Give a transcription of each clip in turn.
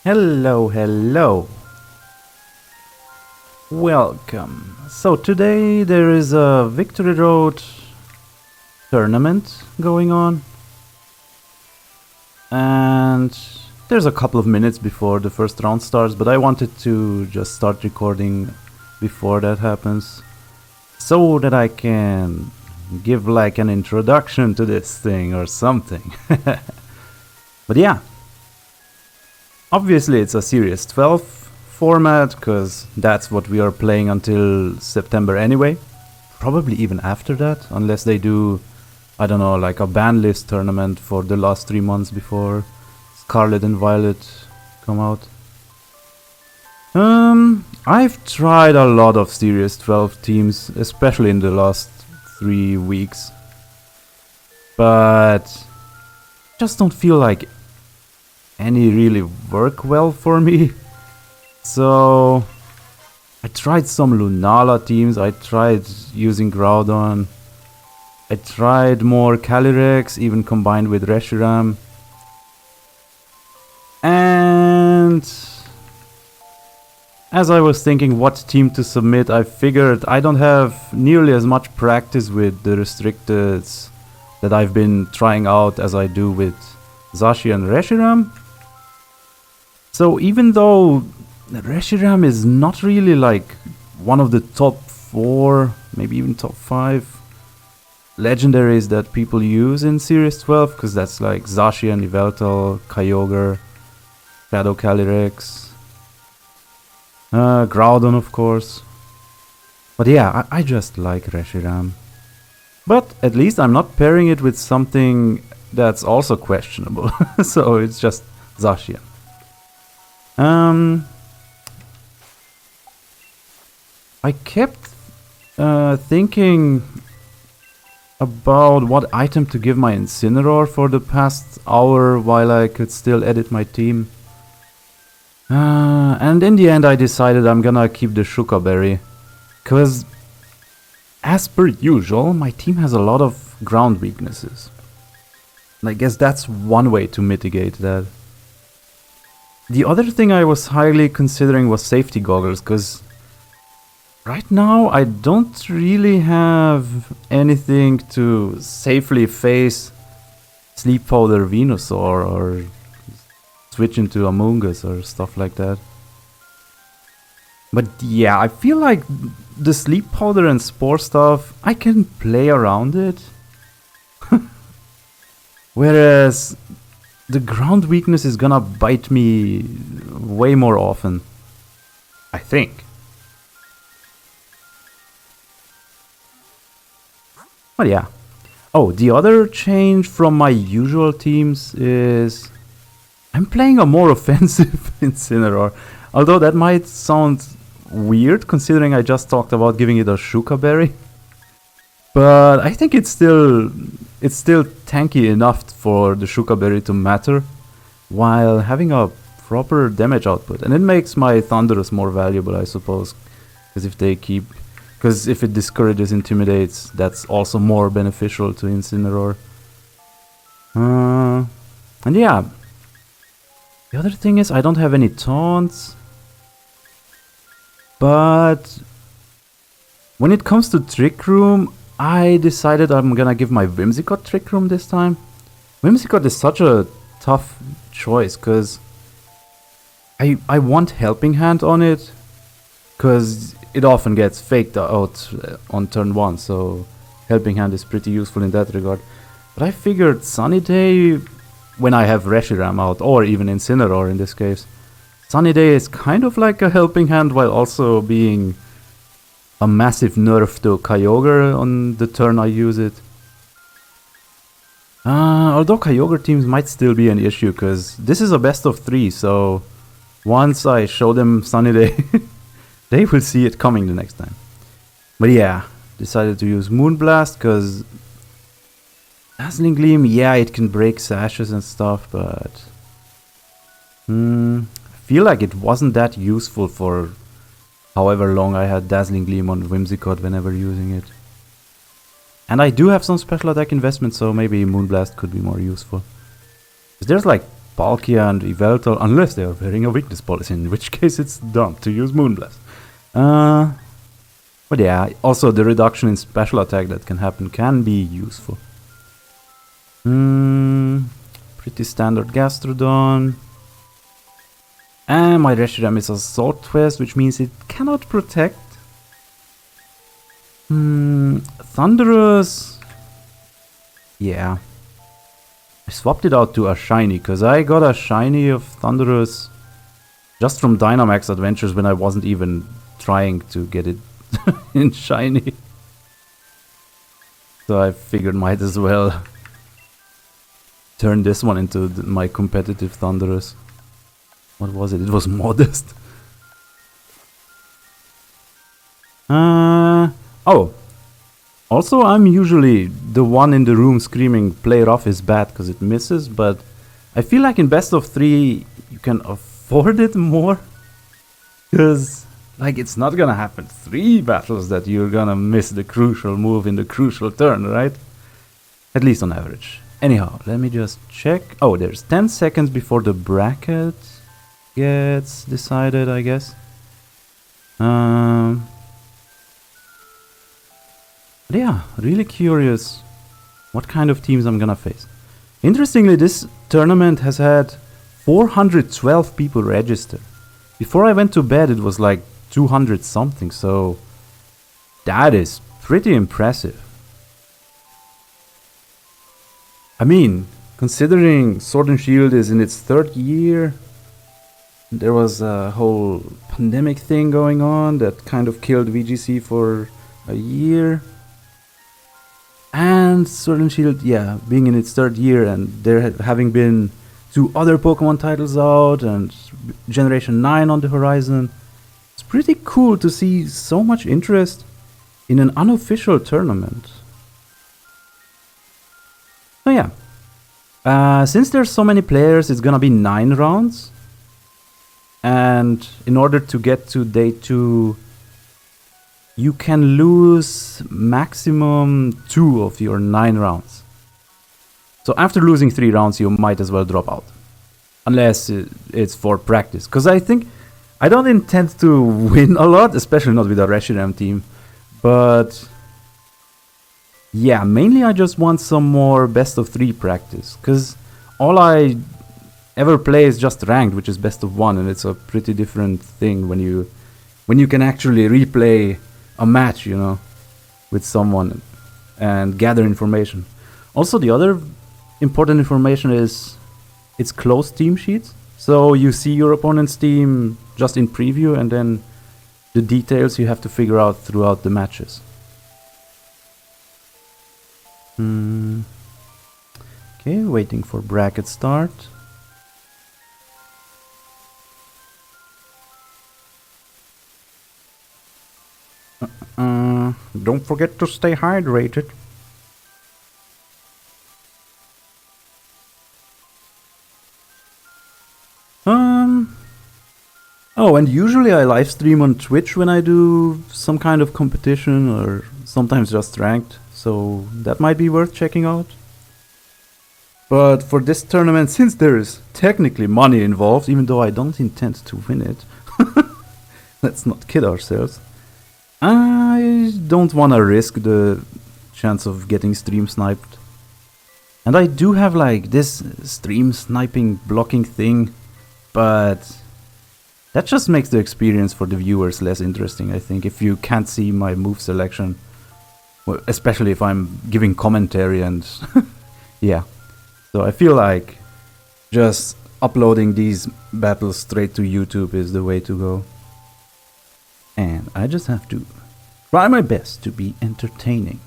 Hello, hello. Welcome. So today there is a Victory Road tournament going on. And there's a couple of minutes before the first round starts, but I wanted to just start recording before that happens, so that I can give like an introduction to this thing or something. But yeah. Obviously it's a Series 12 format, because that's what we are playing until September anyway. Probably even after that, unless they do, I don't know, like a ban list tournament for the last 3 months before Scarlet and Violet come out. I've tried a lot of Series 12 teams, especially in the last 3 weeks. But just don't feel like any really work well for me. So I tried some Lunala teams, I tried using Groudon, I tried more Calyrex, even combined with Reshiram. And as I was thinking what team to submit, I figured I don't have nearly as much practice with the restricteds that I've been trying out as I do with Zacian and Reshiram. So even though Reshiram is not really like one of the top 4, maybe even top 5 legendaries that people use in Series 12, because that's like Zacian, Yveltal, Kyogre, Shadow Calyrex, Groudon of course. But yeah, I just like Reshiram. But at least I'm not pairing it with something that's also questionable, so it's just Zacian. I kept thinking about what item to give my Incineroar for the past hour while I could still edit my team. And in the end I decided I'm gonna keep the Shuka Berry, cause as per usual my team has a lot of ground weaknesses. And I guess that's one way to mitigate that. The other thing I was highly considering was safety goggles, because right now I don't really have anything to safely face Sleep Powder Venusaur or switch into Amoonguss or stuff like that. But yeah, I feel like the Sleep Powder and Spore stuff, I can play around it. Whereas the ground weakness is gonna bite me way more often, I think. But yeah. Oh, the other change from my usual teams is I'm playing a more offensive Incineroar. Although that might sound weird considering I just talked about giving it a Shuka Berry. But I think it's still tanky enough for the Shuka Berry to matter, while having a proper damage output. And it makes my Thundurus more valuable, I suppose, because if it discourages Intimidates, that's also more beneficial to Incineroar. And yeah, the other thing is I don't have any taunts, but when it comes to Trick Room, I decided I'm gonna give my Whimsicott Trick Room this time. Whimsicott is such a tough choice, because I want Helping Hand on it, because it often gets faked out on turn 1, so Helping Hand is pretty useful in that regard. But I figured Sunny Day, when I have Reshiram out, or even Incineroar in this case, Sunny Day is kind of like a Helping Hand while also being a massive nerf to Kyogre on the turn I use it. Although Kyogre teams might still be an issue, because this is a best of 3, so once I show them Sunny Day, they will see it coming the next time. But yeah, decided to use Moonblast, because Dazzling Gleam, yeah, it can break sashes and stuff, but I feel like it wasn't that useful for however long I had Dazzling Gleam on Whimsicott whenever using it. And I do have some special attack investment, so maybe Moonblast could be more useful. There's like Palkia and Yveltal, unless they are wearing a weakness policy, in which case it's dumb to use Moonblast. But yeah, also the reduction in special attack that can happen can be useful. Pretty standard Gastrodon. And my Reshiram is a Sword Twist, which means it cannot protect. Thundurus. Yeah. I swapped it out to a shiny, because I got a shiny of Thundurus just from Dynamax Adventures when I wasn't even trying to get it in shiny. So I figured might as well turn this one into my competitive Thundurus. What was it? It was Modest. Oh. Also, I'm usually the one in the room screaming play rough is bad because it misses, but I feel like in best of 3 you can afford it more. Because, like, it's not gonna happen 3 battles that you're gonna miss the crucial move in the crucial turn, right? At least on average. Anyhow, let me just check. Oh, there's 10 seconds before the bracket gets decided, I guess. But yeah, really curious what kind of teams I'm gonna face. Interestingly, this tournament has had 412 people register. Before I went to bed, it was like 200 something, so that is pretty impressive. I mean, considering Sword and Shield is in its 3rd year, there was a whole pandemic thing going on that kind of killed VGC for a year. And Sword and Shield, yeah, being in its 3rd year, and there having been 2 other Pokemon titles out and Generation 9 on the horizon, it's pretty cool to see so much interest in an unofficial tournament. So yeah, since there's so many players, it's gonna be 9 rounds. And in order to get to day 2, you can lose maximum 2 of your 9 rounds. So after losing 3 rounds, you might as well drop out. Unless it's for practice. Because I think I don't intend to win a lot, especially not with a Reshiram team. But yeah, mainly I just want some more best of 3 practice. Because all I ever play is just ranked, which is best of 1. And it's a pretty different thing when you can actually replay a match, you know, with someone and gather information. Also, the other important information is it's closed team sheets. So you see your opponent's team just in preview, and then the details you have to figure out throughout the matches. Okay, waiting for bracket start. Don't forget to stay hydrated. Oh, and usually I live stream on Twitch when I do some kind of competition, or sometimes just ranked, so that might be worth checking out. But for this tournament, since there is technically money involved, even though I don't intend to win it, let's not kid ourselves, I don't want to risk the chance of getting stream sniped. And I do have like this stream sniping blocking thing, but that just makes the experience for the viewers less interesting, I think, if you can't see my move selection. Well, especially if I'm giving commentary and yeah. So I feel like just uploading these battles straight to YouTube is the way to go. And I just have to try my best to be entertaining.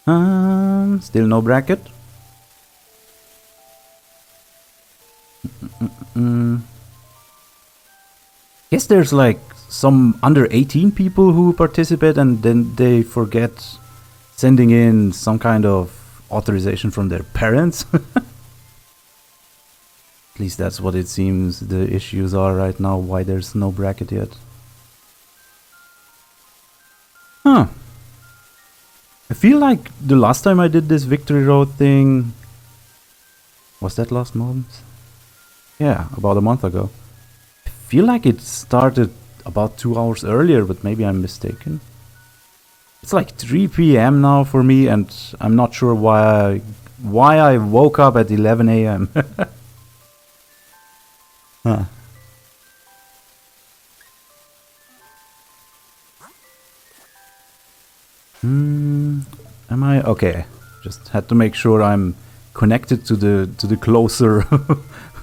Still no bracket. Guess there's like some under 18 people who participate and then they forget sending in some kind of authorization from their parents. At least that's what it seems the issues are right now, why there's no bracket yet. Huh. I feel like the last time I did this Victory Road thing Was that last month? Yeah, about a month ago. I feel like it started about 2 hours earlier, but maybe I'm mistaken. It's like 3 p.m. now for me, and I'm not sure why I woke up at 11 a.m. Huh. Am I okay? Just had to make sure I'm connected to the closer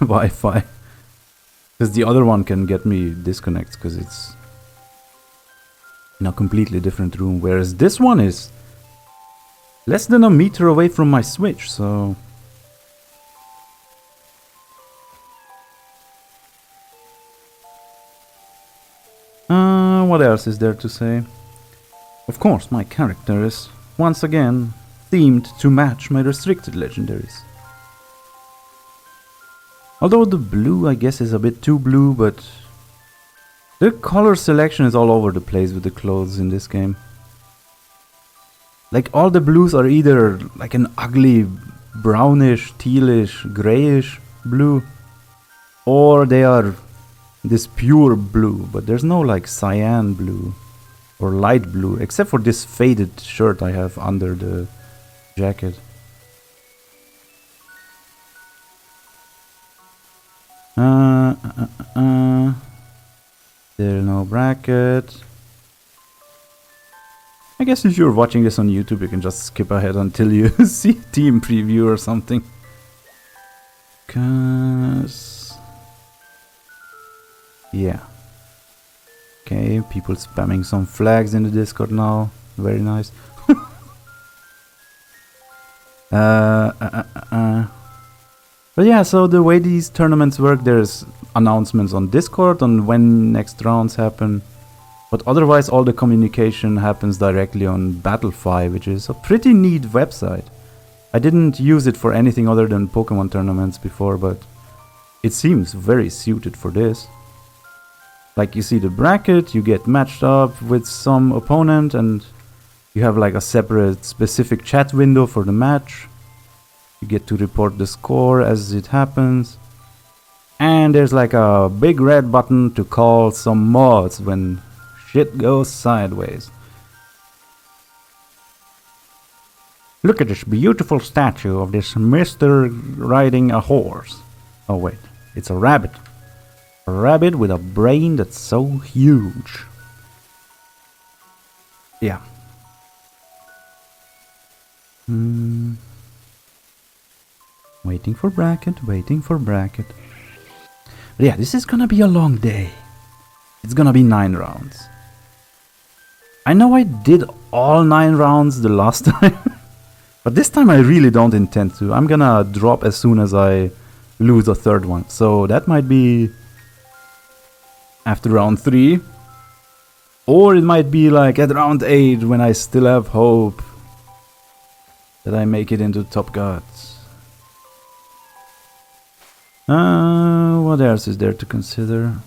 Wi-Fi, because the other one can get me disconnected because it's in a completely different room, whereas this one is less than a meter away from my Switch, so what else is there to say? Of course, my character is once again themed to match my restricted legendaries. Although the blue, I guess, is a bit too blue, but the color selection is all over the place with the clothes in this game. Like, all the blues are either like an ugly brownish, tealish, grayish blue, or they are this pure blue, but there's no like cyan blue or light blue, except for this faded shirt I have under the jacket. There's no bracket. I guess if you're watching this on YouTube, you can just skip ahead until you see team preview or something. 'Cause yeah. Okay, people spamming some flags in the Discord now. Very nice. But yeah, so the way these tournaments work, there's announcements on Discord on when next rounds happen. But otherwise all the communication happens directly on Battlefy, which is a pretty neat website. I didn't use it for anything other than Pokemon tournaments before, but it seems very suited for this. Like, you see the bracket, you get matched up with some opponent, and you have like a separate specific chat window for the match. You get to report the score as it happens. And there's like a big red button to call some mods when shit goes sideways. Look at this beautiful statue of this Mr. riding a horse. Oh wait, it's a rabbit. A rabbit with a brain that's so huge. Yeah. Waiting for bracket, waiting for bracket. But yeah, this is gonna be a long day. It's gonna be 9 rounds. I know I did all 9 rounds the last time, but this time I really don't intend to. I'm gonna drop as soon as I lose a third one. So that might be after round 3. Or it might be like at round 8 when I still have hope that I make it into Top Gods. What else is there to consider?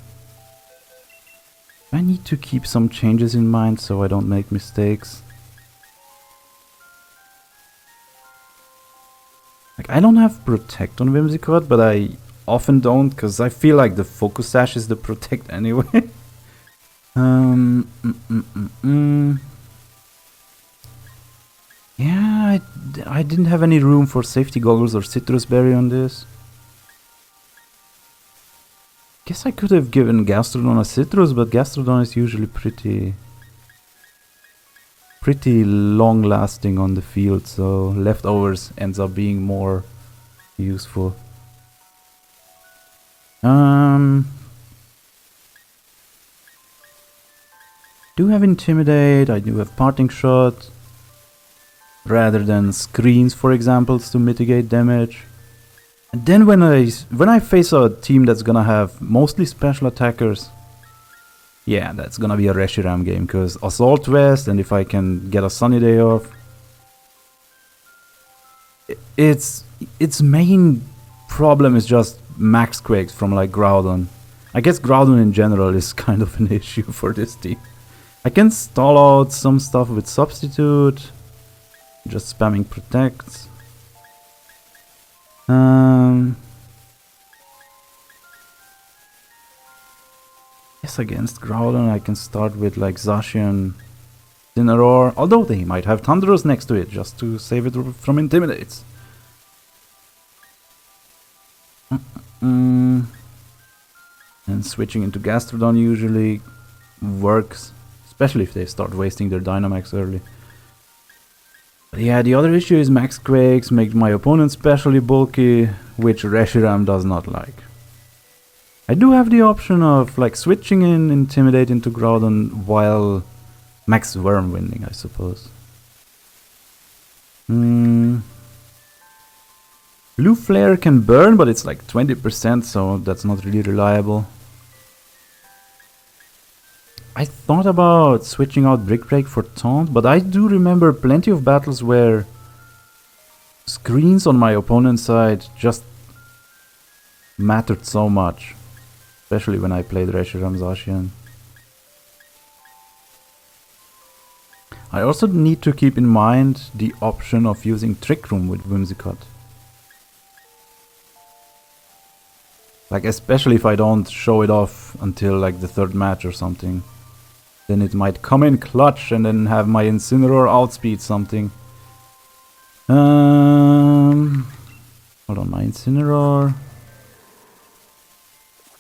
I need to keep some changes in mind so I don't make mistakes. Like, I don't have Protect on Whimsicott, but I often don't, because I feel like the Focus Sash is the Protect anyway. Yeah, I didn't have any room for Safety Goggles or Citrus Berry on this. Guess I could have given Gastrodon a Citrus, but Gastrodon is usually pretty long lasting on the field, so Leftovers ends up being more useful. Do have Intimidate, I do have Parting Shot, rather than Screens, for example, to mitigate damage. And then when I face a team that's gonna have mostly special attackers, yeah, that's gonna be a Reshiram game, because Assault Vest, and if I can get a Sunny Day off, its main problem is just max quakes from like Groudon. I guess Groudon in general is kind of an issue for this team. I can stall out some stuff with Substitute, just spamming Protect. Yes, against Groudon I can start with like Zacian, Incineroar, although they might have Thundurus next to it just to save it from Intimidates. And switching into Gastrodon usually works, especially if they start wasting their Dynamax early. But yeah, the other issue is Max Quakes make my opponent specially bulky, which Reshiram does not like. I do have the option of like switching in Intimidate into Groudon while Max Worm winning, I suppose. Blue Flare can burn, but it's like 20%, so that's not really reliable. I thought about switching out Brick Break for Taunt, but I do remember plenty of battles where screens on my opponent's side just mattered so much. Especially when I played Reshiram Zacian. I also need to keep in mind the option of using Trick Room with Whimsicott. Like especially if I don't show it off until like the third match or something. Then it might come in clutch and then have my Incineroar outspeed something. Hold on, my Incineroar.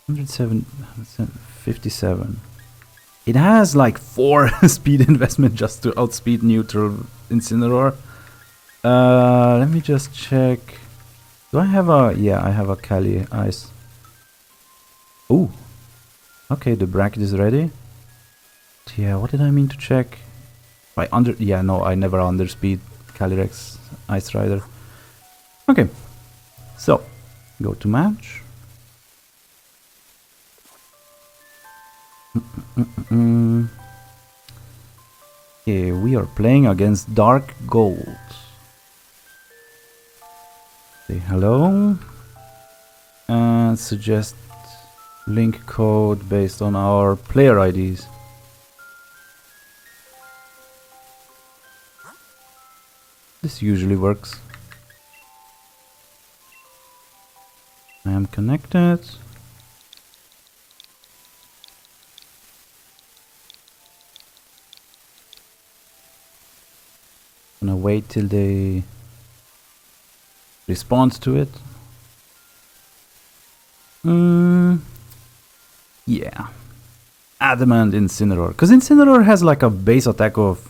157. It has like 4 speed investment just to outspeed neutral Incineroar. Let me just check. Do I have a... Yeah, I have a Kali Ice. Ooh. Okay, the bracket is ready. Yeah, what did I mean to check? Yeah, no, I never underspeed Calyrex Ice Rider. Okay. So, go to match. Okay, we are playing against DarkGold. Say hello and suggest link code based on our player IDs. This usually works. I am connected. Gonna wait till they respond to it. Yeah. Adamant Incineroar. Because Incineroar has like a base attack of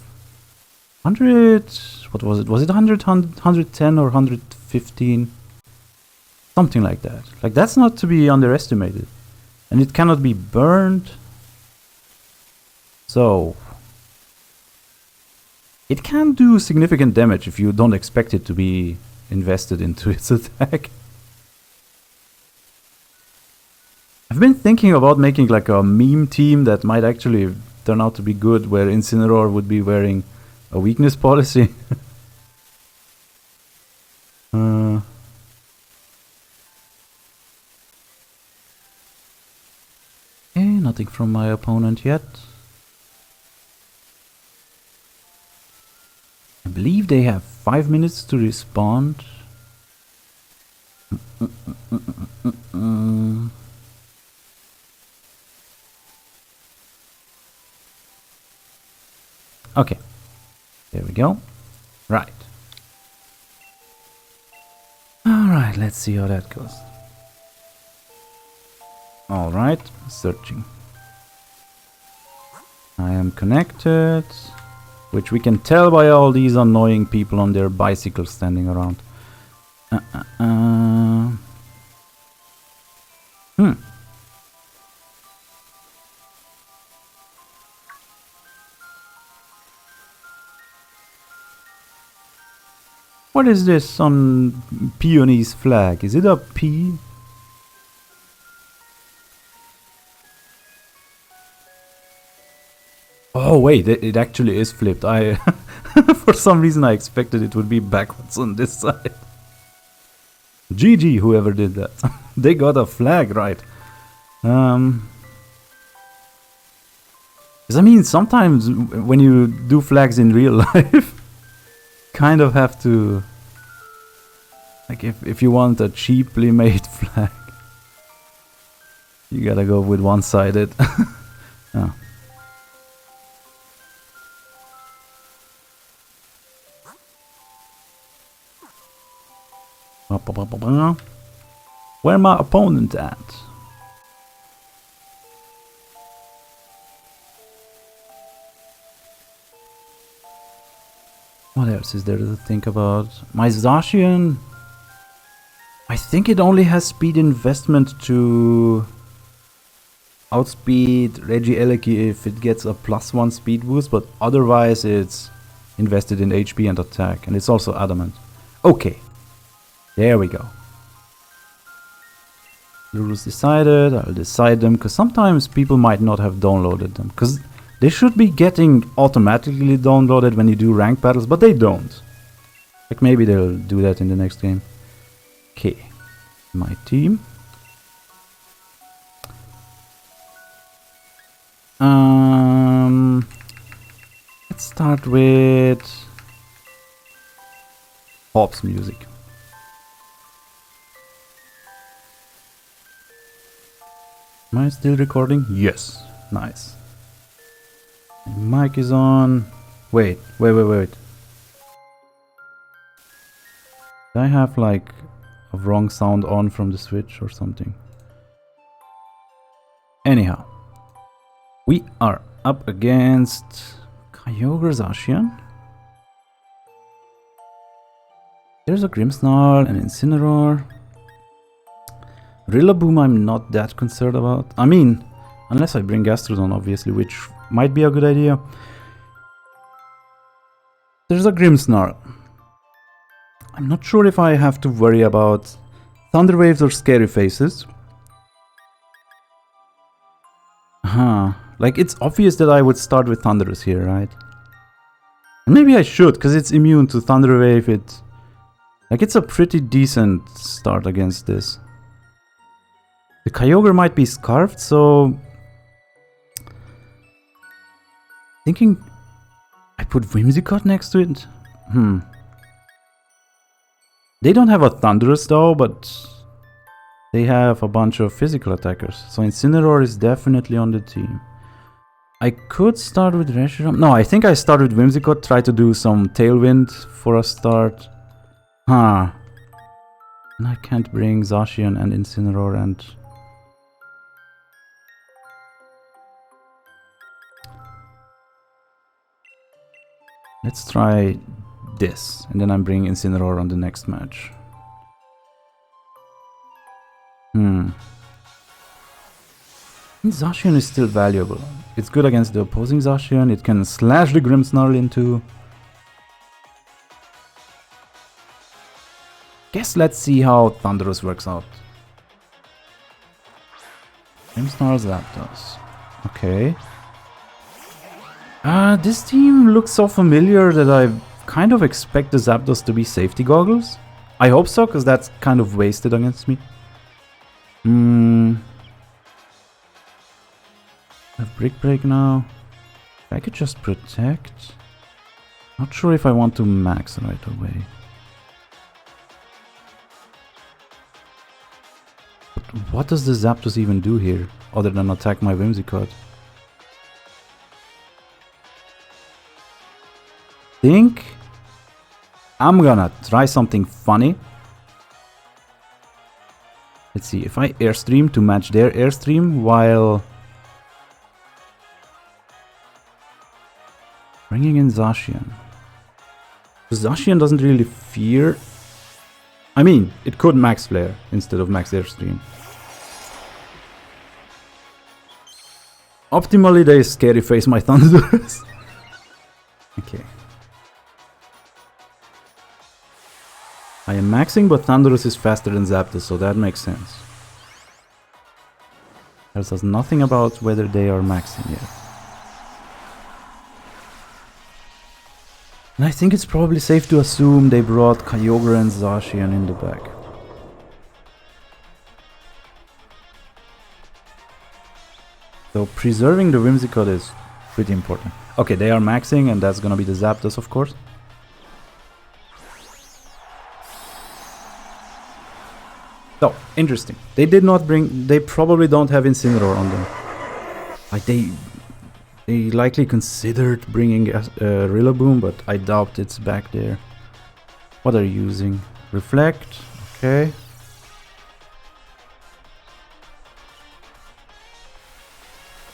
100... What was it? Was it 110 or 115? Something like that. Like that's not to be underestimated. And it cannot be burned. So... It can do significant damage if you don't expect it to be invested into its attack. I've been thinking about making like a meme team that might actually turn out to be good, where Incineroar would be wearing a weakness policy. Okay, nothing from my opponent yet. I believe they have 5 minutes to respond. Okay, there we go. Right. Alright, let's see how that goes. Alright, searching. I am connected. Which we can tell by all these annoying people on their bicycles standing around. What is this on Peony's flag? Is it a P? Oh wait, it actually is flipped. I for some reason I expected it would be backwards on this side. GG, whoever did that. They got a flag right. Because I mean, sometimes when you do flags in real life, kind of have to Like if you want a cheaply made flag, you gotta go with one-sided. Yeah. Where my opponent at? What else is there to think about? My Zacian, I think it only has speed investment to outspeed Regieleki if it gets a +1 speed boost, but otherwise it's invested in HP and attack, and it's also adamant. Okay, there we go. The rules decided, I'll decide them, because sometimes people might not have downloaded them, because they should be getting automatically downloaded when you do rank battles, but they don't. Like maybe they'll do that in the next game. Okay, my team. Let's start with Hobbs music. Am I still recording? Yes. Nice. Mic is on. Wait. Did I have like a wrong sound on from the Switch or something? Anyhow. We are up against Kyogre Zacian. There's a Grimmsnarl and Incineroar. Rillaboom I'm not that concerned about. I mean, unless I bring Gastrodon obviously, which might be a good idea. There's a Grimmsnarl. I'm not sure if I have to worry about Thunder Waves or Scary Faces. Like, it's obvious that I would start with Thundurus here, right? Maybe I should, because it's immune to Thunder Wave. It's a pretty decent start against this. The Kyogre might be Scarfed, so... Thinking I put Whimsicott next to it? They don't have a Thundurus though, but... they have a bunch of physical attackers. So Incineroar is definitely on the team. I could start with Reshiram. No, I think I start with Whimsicott, try to do some Tailwind for a start. And I can't bring Zacian and Incineroar and... let's try this, and then I'm bringing Incineroar on the next match. Zacian is still valuable. It's good against the opposing Zacian. It can slash the Grimmsnarl into. Guess let's see how Thundurus works out. Grimmsnarl Zapdos. Okay. This team looks so familiar that I kind of expect the Zapdos to be safety goggles. I hope so, because that's kind of wasted against me. I have Brick Break now. I could just protect. Not sure if I want to max right away. But what does the Zapdos even do here, other than attack my Whimsicott? Think I'm gonna try something funny. Let's see, if I Airstream to match their Airstream while bringing in Zacian. Zacian doesn't really fear... I mean, it could Max Flare instead of Max Airstream. Optimally, they Scary Face my Thundurus. Okay. I am maxing, but Thundurus is faster than Zapdos, so that makes sense. Tells us nothing about whether they are maxing yet. And I think it's probably safe to assume they brought Kyogre and Zacian in the back. So preserving the Whimsicott is pretty important. Okay, they are maxing, and that's gonna be the Zapdos, of course. So, interesting. They did not bring... They probably don't have Incineroar on them. Like, they likely considered bringing a Rillaboom, but I doubt it's back there. What are you using? Reflect. Okay.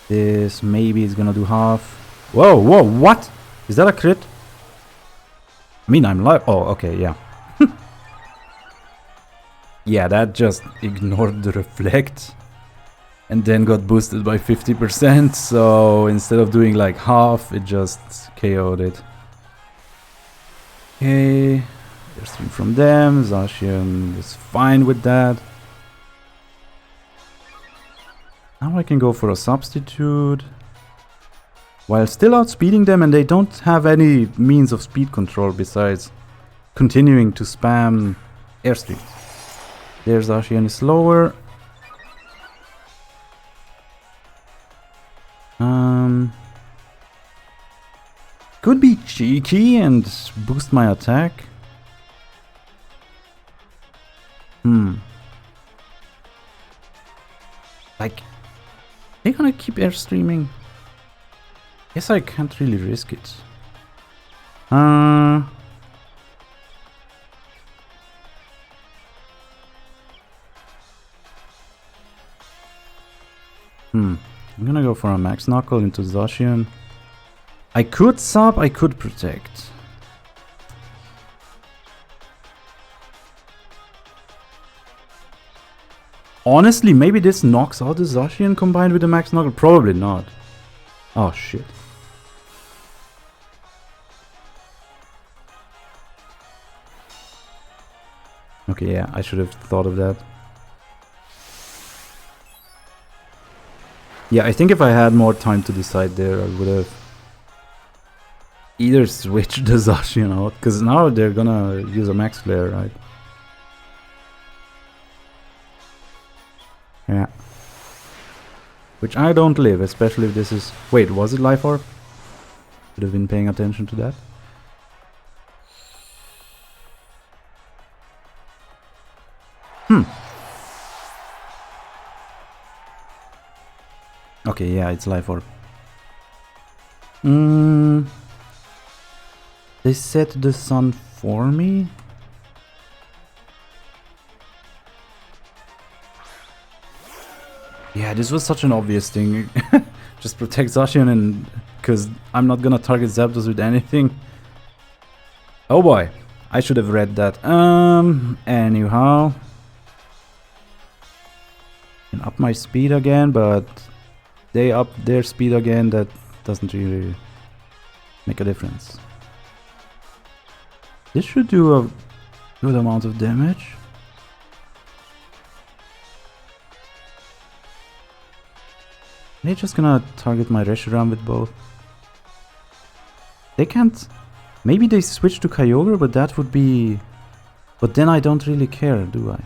This maybe is gonna do half. Whoa, whoa, what? Is that a crit? I mean, I'm live. Oh, okay, yeah. Yeah, that just ignored the reflect. And then got boosted by 50%. So instead of doing like half, it just KO'd it. Okay. Airstream from them. Zacian is fine with that. Now I can go for a substitute. While still outspeeding them, and they don't have any means of speed control besides continuing to spam airstream. There's Zacian is slower. Could be cheeky and boost my attack. Like, they're gonna keep airstreaming. Guess I can't really risk it. I'm gonna go for a max knuckle into Zacian. I could sub, I could protect. Honestly, maybe this knocks out the Zacian combined with the max knuckle. Probably not. Oh shit. Okay, yeah, I should have thought of that. Yeah, I think if I had more time to decide there, I would have either switched the Zacian out, because now they're gonna use a max flare, right? Yeah. Which I don't live, especially if this is... Wait, was it Life Orb? Should have been paying attention to that. Okay, yeah, it's Life Orb. They set the sun for me? Yeah, this was such an obvious thing. Just protect Zacian, and because I'm not gonna target Zapdos with anything. Oh boy, I should have read that. Anyhow. And up my speed again, but they up their speed again, that doesn't really make a difference. This should do a good amount of damage. They're just gonna target my Reshiram with both. They can't... Maybe they switch to Kyogre, but that would be... But then I don't really care, do I?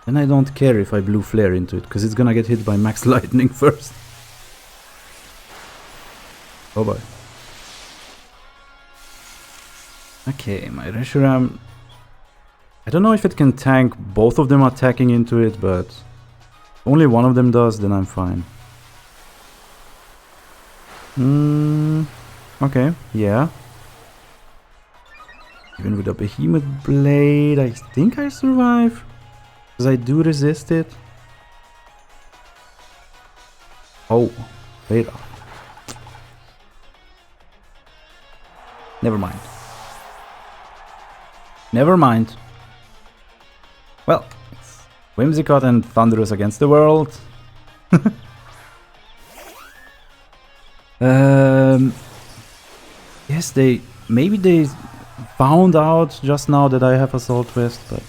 Then I don't care if I Blue Flare into it, because it's gonna get hit by Max Lightning first. Oh boy. Okay, my Reshiram... I don't know if it can tank both of them attacking into it, but if only one of them does, then I'm fine. Okay, yeah. Even with a Behemoth Blade, I think I survive. Because I do resist it. Oh, wait. Never mind. Never mind. Well, it's Whimsicott and Thundurus against the world. Yes, maybe they found out just now that I have Assault Vest, but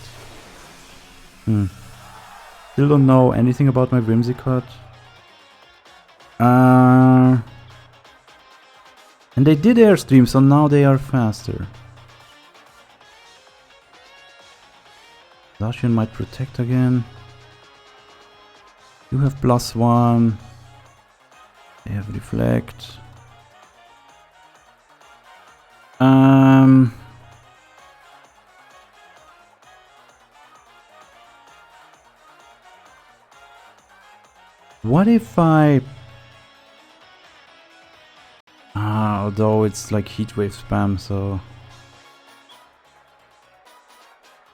still don't know anything about my Whimsicott. And they did Airstream, so now they are faster. Zacian might protect again. You have +1. They have Reflect. What if I... although it's like heatwave spam, so...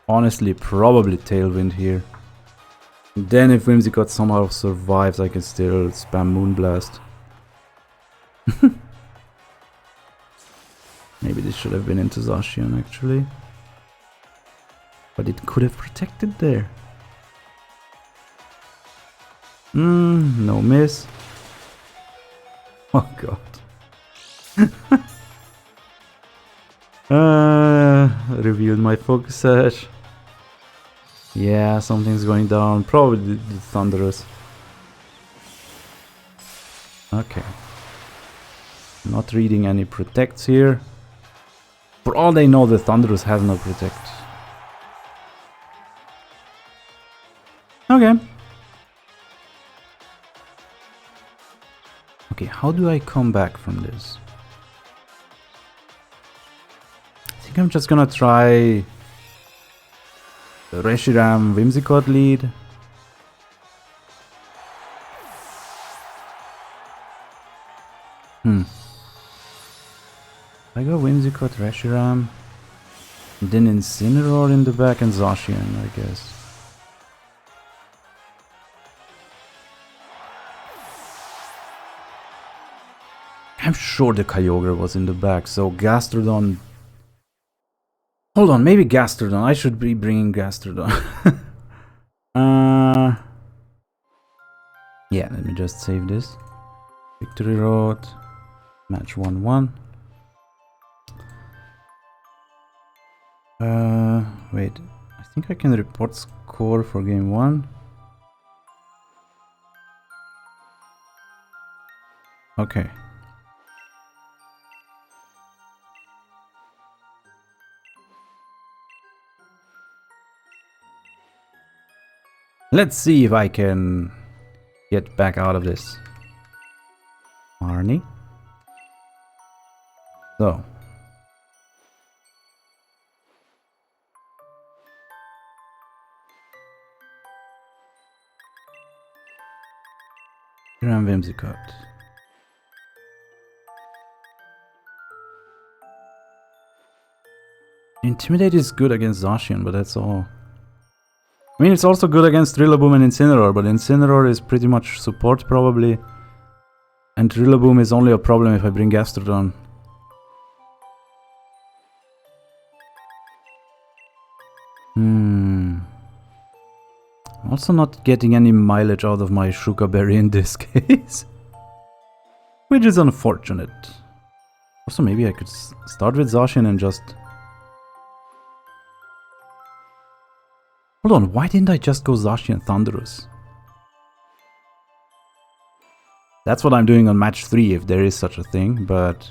Honestly, probably Tailwind here. Then if Whimsicott somehow survives, I can still spam Moonblast. Maybe this should have been into Zacian actually. But it could have protected there. No miss. Oh god. Revealed my SwSh. Yeah, something's going down. Probably the Thundurus. Okay. Not reading any protects here. For all they know, the Thundurus has no protect. Okay. Okay, how do I come back from this? I think I'm just gonna try the Reshiram Whimsicott lead. I go Whimsicott, Reshiram, then Incineroar in the back and Zacian, I guess. I'm sure the Kyogre was in the back, so Gastrodon... Hold on, maybe Gastrodon. I should be bringing Gastrodon. Yeah, let me just save this. Victory Road. Match 1-1. Wait. I think I can report score for game 1. Okay. Let's see if I can get back out of this. Arnie. So. Here I'm Whimsicott. Intimidate is good against Zacian, but that's all. I mean, it's also good against Rillaboom and Incineroar, but Incineroar is pretty much support probably. And Rillaboom is only a problem if I bring Gastrodon. I'm also not getting any mileage out of my Shuka Berry in this case. Which is unfortunate. Also, maybe I could start with Zacian and just... Hold on, why didn't I just go Zacian Thundurus? That's what I'm doing on match 3, if there is such a thing, but...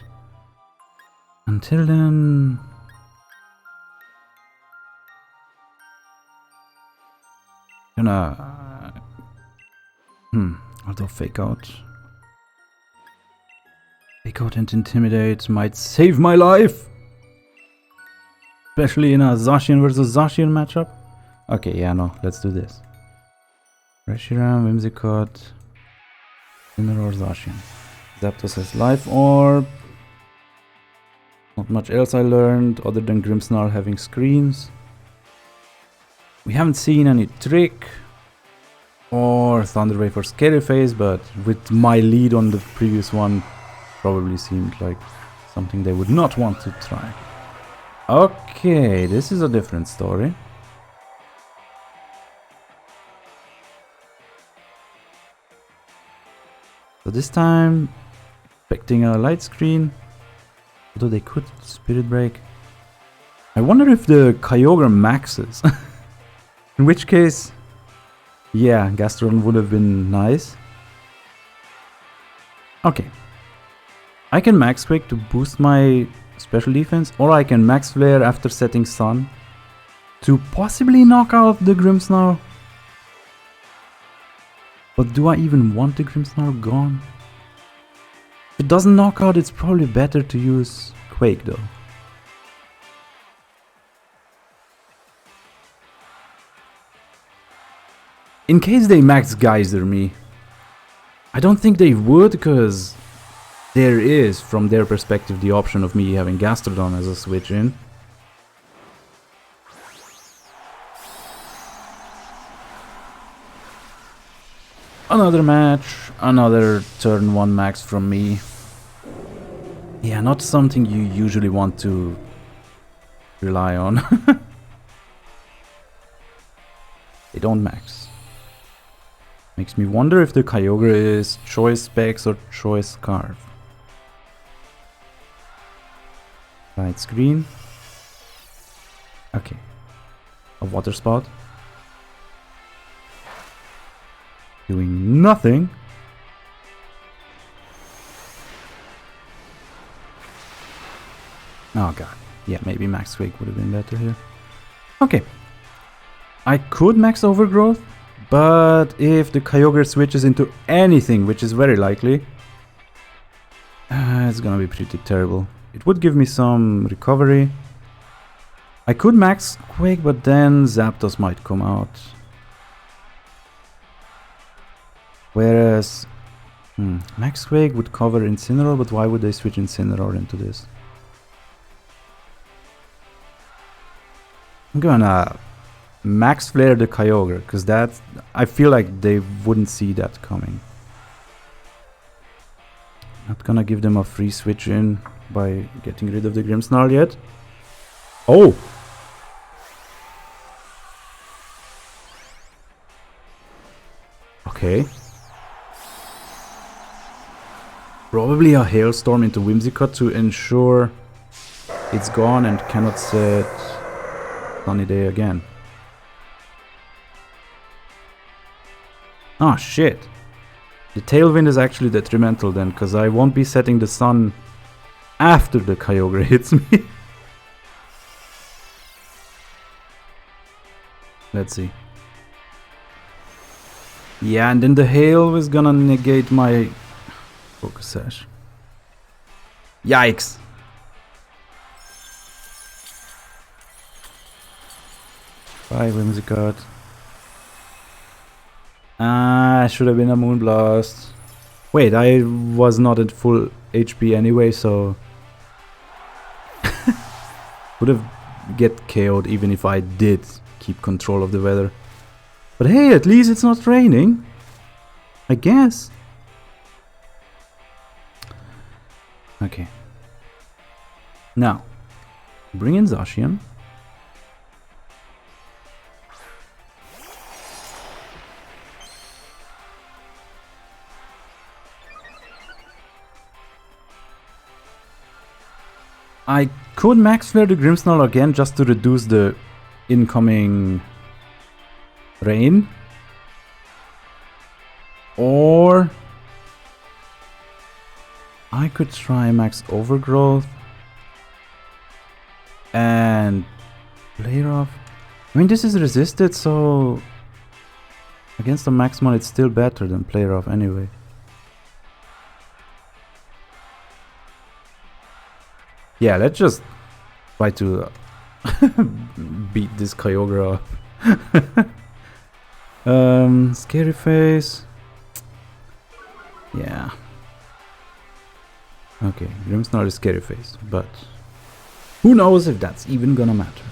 Until then... Gonna... I'll do Fake Out. Fake Out and Intimidate might save my life! Especially in a Zacian versus Zacian matchup. Okay, yeah, no, let's do this. Reshiram, Whimsicott, Incineroar, Zacian. Zapdos has Life Orb. Not much else I learned other than Grimmsnarl having screens. We haven't seen any Trick or Thunder Wave or Scary Phase, but with my lead on the previous one, probably seemed like something they would not want to try. Okay, this is a different story. So this time, expecting a light screen, although they could Spirit Break. I wonder if the Kyogre maxes. In which case, yeah, Gastrodon would have been nice. Okay. I can Max Quake to boost my special defense, or I can Max Flare after setting Sun to possibly knock out the Grimmsnarl. But do I even want the Grimmsnarl gone? If it doesn't knock out, it's probably better to use Quake though. In case they max Geyser me, I don't think they would, because there is, from their perspective, the option of me having Gastrodon as a switch in. Another match, another turn 1 max from me. Yeah, not something you usually want to rely on. They don't max. Makes me wonder if the Kyogre is Choice Specs or Choice Scarf. Right screen. Okay. A Water Spout. Doing nothing. Oh god. Yeah, maybe Max Quake would have been better here. Okay. I could max Overgrowth, but if the Kyogre switches into anything, which is very likely, it's gonna be pretty terrible. It would give me some recovery. I could max Quake, but then Zapdos might come out. Whereas Max Quake would cover Incineroar, but why would they switch Incineroar into this? I'm gonna Max Flare the Kyogre, because that, I feel like they wouldn't see that coming. Not gonna give them a free switch in by getting rid of the Grimmsnarl yet. Oh! Okay. Probably a Hailstorm into Whimsicott to ensure it's gone and cannot set Sunny Day again. Oh shit. The Tailwind is actually detrimental then, because I won't be setting the sun after the Kyogre hits me. Let's see. Yeah, and then the Hail is gonna negate my Focus Sash. Yikes! Bye, Whimsicott. Ah, should have been a Moonblast. Wait, I was not at full HP anyway, so would have get KO'd even if I did keep control of the weather. But hey, at least it's not raining, I guess. Okay. Now, bring in Zacian. I could Max Flare the Grimmsnarl again just to reduce the incoming rain. Or I could try Max Overgrowth and Flare off. I mean, this is resisted, so against the Maxmon it's still better than Flare off anyway. Yeah, let's just try to beat this Kyogre up. Scary Face. Yeah. Okay, Grimmsnarl is Scary Face, but who knows if that's even gonna matter.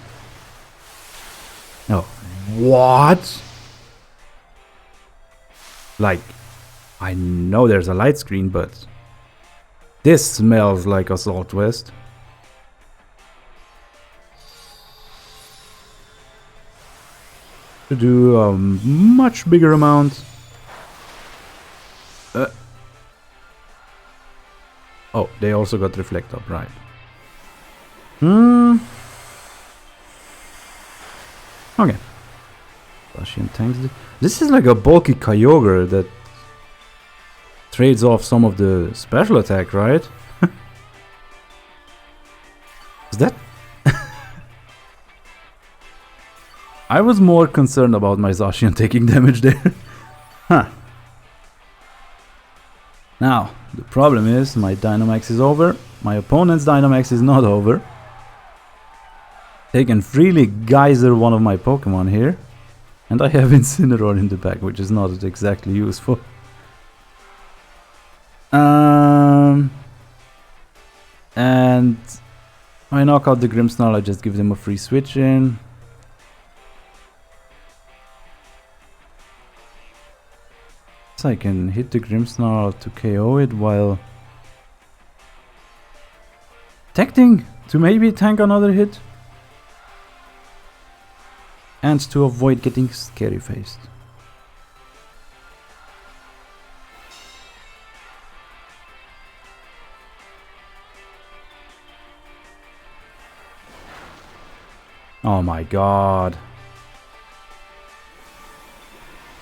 Oh, what? Like, I know there's a light screen, but this smells like Assault West. To do a much bigger amount. Oh, they also got Reflect Up, right. Okay. Zacian tanks. This is like a bulky Kyogre that trades off some of the special attack, right? Is that? I was more concerned about my Zacian taking damage there. Huh. Now, the problem is my Dynamax is over. My opponent's Dynamax is not over. They can freely geyser one of my Pokemon here. And I have Incineroar in the back, which is not exactly useful. And I knock out the Grimmsnarl, I just give them a free switch in. So I can hit the Grimmsnarl to KO it while protecting to maybe tank another hit. And to avoid getting scary faced. Oh my god.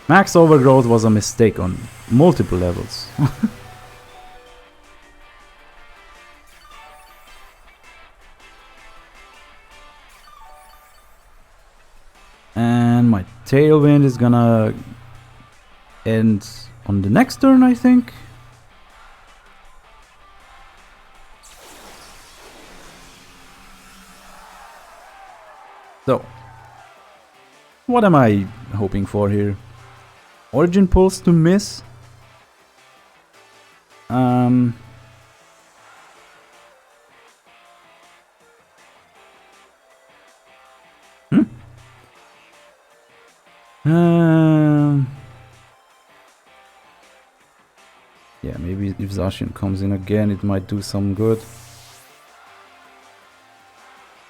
Max Overgrowth was a mistake on multiple levels. And my Tailwind is gonna end on the next turn, I think. So, what am I hoping for here? Origin Pulse to miss. Hmm. Yeah, maybe if Zacian comes in again, it might do some good.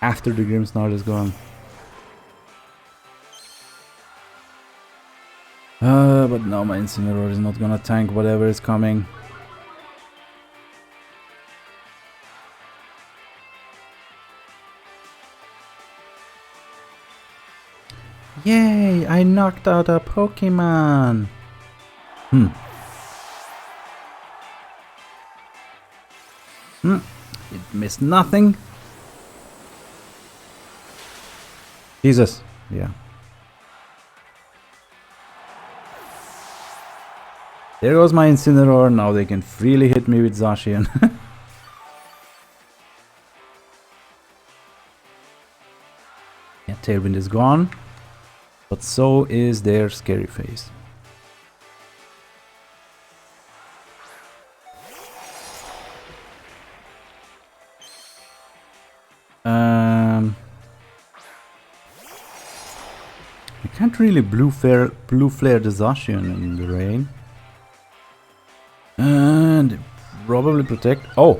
After the Grimmsnarl is gone. But now my Incineroar is not gonna tank whatever is coming. Yay! I knocked out a Pokemon! It missed nothing. Jesus. Yeah. There goes my Incineroar. Now they can freely hit me with Zacian. Yeah, Tailwind is gone. But so is their scary face. I can't really blue flare the Zacian in the rain. And probably protect. Oh,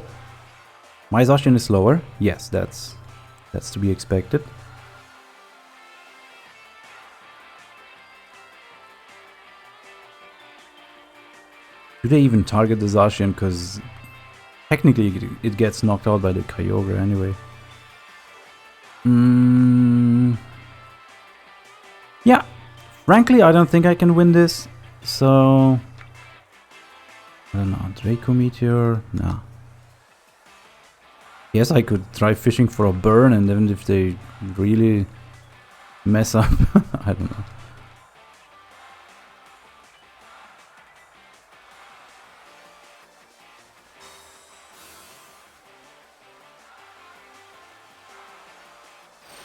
my Zacian is slower. Yes, that's to be expected. Do they even target the Zacian? Because technically it gets knocked out by the Kyogre anyway. Yeah, frankly, I don't think I can win this. So, I don't know. Draco Meteor? Nah. Yes, I could try fishing for a burn, and then if they really mess up, I don't know.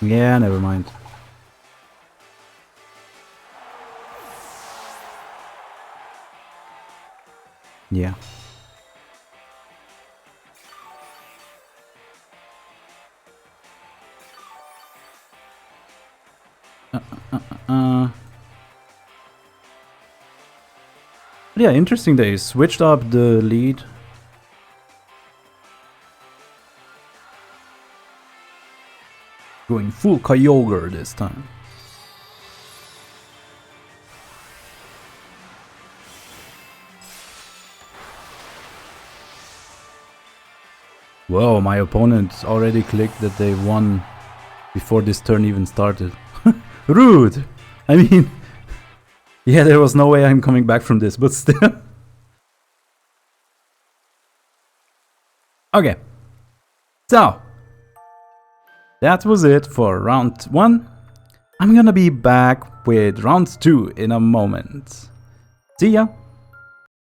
Yeah, never mind. Yeah. Yeah, interesting they switched up the lead. Going full Kyogre this time. Whoa, my opponent already clicked that they won before this turn even started. Rude! I mean, yeah, there was no way I'm coming back from this, but still. Okay. So, that was it for round 1. I'm gonna be back with round 2 in a moment. See ya!